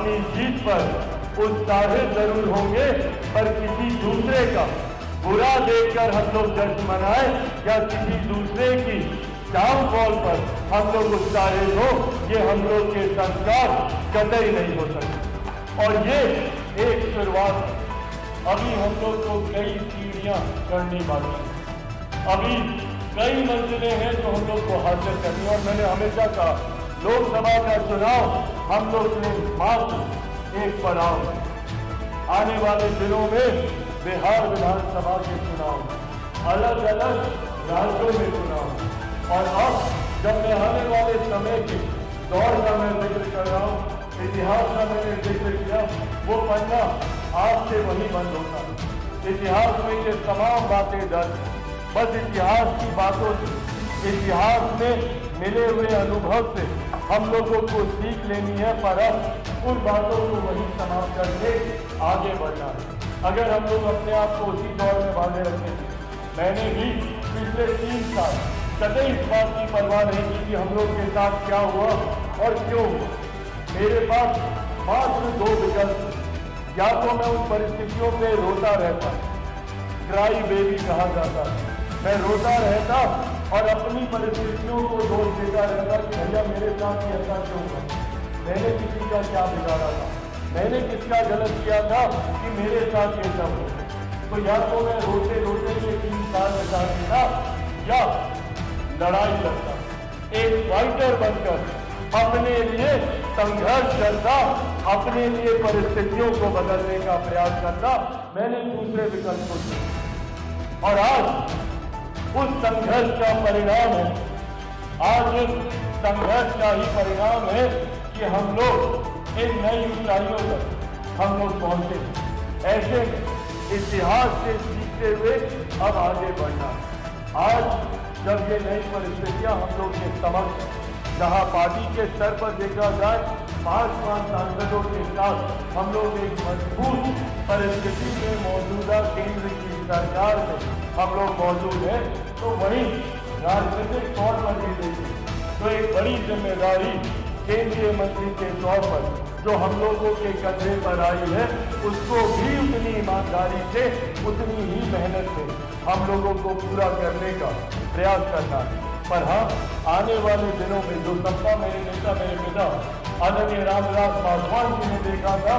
अपनी जीत पर उत्साहित जरूर होंगे, पर किसी दूसरे का बुरा देखकर हम लोग जश्न मनाए या किसी दूसरे की डाउनफॉल पर हम लोग उत्साहित हो, ये हम लोग के संस्कार कतई नहीं हो सकते। और ये एक शुरुआत, अभी हम लोग को कई सीढ़ियां चढ़नी बाकी है, अभी कई मंजिलें हैं जो हम लोग को हासिल करनी। और मैंने हमेशा कहा, लोकसभा का चुनाव हम लोग ने मात्र एक पड़ाव है। आने वाले दिनों में बिहार विधानसभा के चुनाव, अलग अलग राज्यों में चुनाव, और अब जब मैं आने वाले समय के दौर का मैं जिक्र कर रहा हूँ, इतिहास का मैंने जिक्र किया, वो पन्ना आज से वही बंद होता है। इतिहास में ये तमाम बातें दर्ज, बस इतिहास की बातों से, इतिहास में मिले हुए अनुभव से हम लोगों को सीख लेनी है, पर अब उन बातों को वही समाप्त करके आगे बढ़ना है। अगर हम लोग अपने आप को उसी दौर में बांधे रखेंगे, मैंने भी पिछले 3 साल कतई इस बात की परवाह नहीं की कि हम लोग के साथ क्या हुआ और क्यों हुआ। मेरे पास मात्र 2 विकल्प, या तो मैं उन परिस्थितियों पे रोता रहता, क्राई बेबी कहा जाता, मैं रोता रहता और अपनी परिस्थितियों को दोष देता रहता कि भैया मेरे साथ ये ऐसा क्यों हुआ, मैंने किसी का क्या बिगाड़ा था, मैंने किसका गलत किया था कि मेरे साथ ये सब हो। तो या तो मैं रोते रोते ये 3 साल बिता देता, या लड़ाई लड़ता, एक फाइटर बनकर अपने लिए संघर्ष करता, अपने लिए परिस्थितियों को बदलने का प्रयास करता। मैंने दूसरे विकल्प को चुना और आज उस संघर्ष का परिणाम है, आज उस संघर्ष का ही परिणाम है कि हम लोग इन नई ऊंचाइयों तक हम लोग पहुंचे। ऐसे इतिहास से सीखते हुए अब आगे बढ़ना। आज जब ये नई परिस्थितियां हम लोग के समक्ष, जहां पार्टी के स्तर पर देखा जाए 5 सांसदों के साथ हम लोग एक मजबूत परिस्थिति में मौजूदा केंद्र की सरकार में हम लोग मौजूद हैं, तो वहीं राजनीतिक तौर पर भी देखें तो एक बड़ी जिम्मेदारी केंद्रीय मंत्री के तौर पर जो हम लोगों के कंधे पर आई है, उसको भी उतनी ईमानदारी से, उतनी ही मेहनत से हम लोगों को पूरा करने का प्रयास करना है। पर हाँ, आने वाले दिनों में जो सपना मेरे नेता, मेरे पिता आदरणीय रामविलास पासवान जी ने देखा था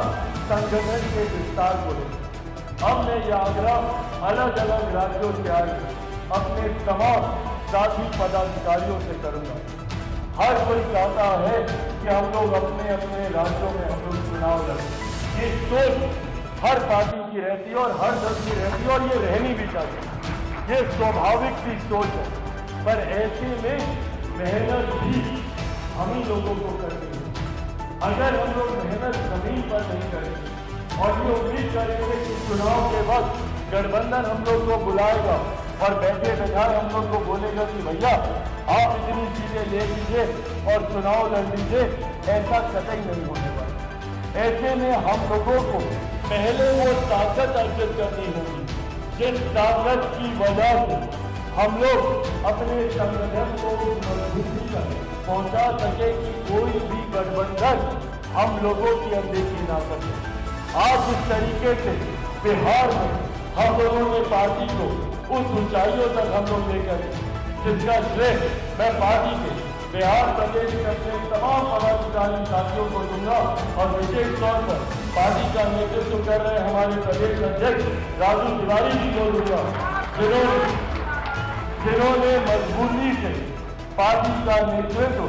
संगठन के विस्तार को लेकर, अब मैं ये आग्रह अलग अलग राज्यों से आए अपने तमाम साथी पदाधिकारियों से करूंगा। हर कोई चाहता है कि हम लोग अपने अपने राज्यों में हम लोग चुनाव लड़ें, ये सोच हर पार्टी की रहती है और हर दल की रहती है, और ये रहनी भी चाहिए, ये स्वाभाविक सी सोच है। पर ऐसे में मेहनत भी हम ही लोगों को करनी है। अगर हम लोग मेहनत जमीन पर नहीं करेंगे और ये उम्मीद करेंगे कि चुनाव के वक्त गठबंधन हम लोग को बुलाएगा और बैठे बैठाए हम लोग को बोलेगा कि भैया आप इतनी सीटें ले लीजिए और चुनाव लड़ लीजिए, ऐसा कतई नहीं होने वाला। ऐसे में हम लोगों को पहले वो ताकत अर्जित करनी होगी जिस ताकत की वजह से हम लोग अपने संगठन को मजबूती तक पहुंचा सके कि कोई भी गठबंधन हम लोगों की अनदेखी ना सके। आज इस तरीके से बिहार में हम लोगों ने पार्टी को उस ऊंचाइयों तक हम लोग लेकर, जिसका श्रेय मैं पार्टी के बिहार प्रदेश के अपने तमाम पदाधिकारी साथियों को दूंगा और विशेष तौर पर पार्टी का नेतृत्व कर रहे हमारे प्रदेश अध्यक्ष राजू तिवारी जी को दूंगा, जिन्होंने मजबूती से पार्टी का नेतृत्व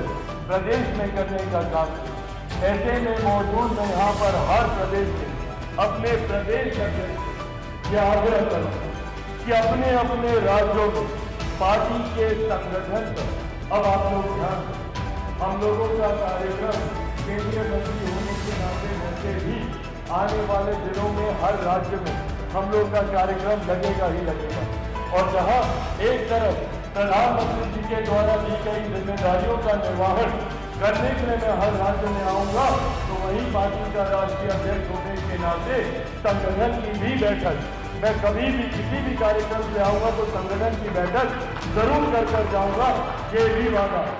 प्रदेश में करने का काम किया। ऐसे में मौजूद मैं यहाँ पर हर प्रदेश के अपने प्रदेश अध्यक्ष यह आग्रह करूँ कि अपने अपने राज्यों में पार्टी के संगठन पर अब आप लोग ध्यान दें। हम लोगों का कार्यक्रम केंद्रीय मंत्री होने के नाते वैसे भी आने वाले दिनों में हर राज्य में हम लोग का कार्यक्रम लगेगा ही लगेगा। और जहां एक तरफ प्रधानमंत्री जी के द्वारा दी गई जिम्मेदारियों का निर्वहन करने के लिए मैं हर राज्य में आऊंगा, तो वही पार्टी का राष्ट्रीय अध्यक्ष होने के नाते संगठन की भी बैठक, मैं कभी भी किसी भी कार्यक्रम से आऊंगा तो संगठन की बैठक जरूर कर जाऊंगा, ये भी वादा है।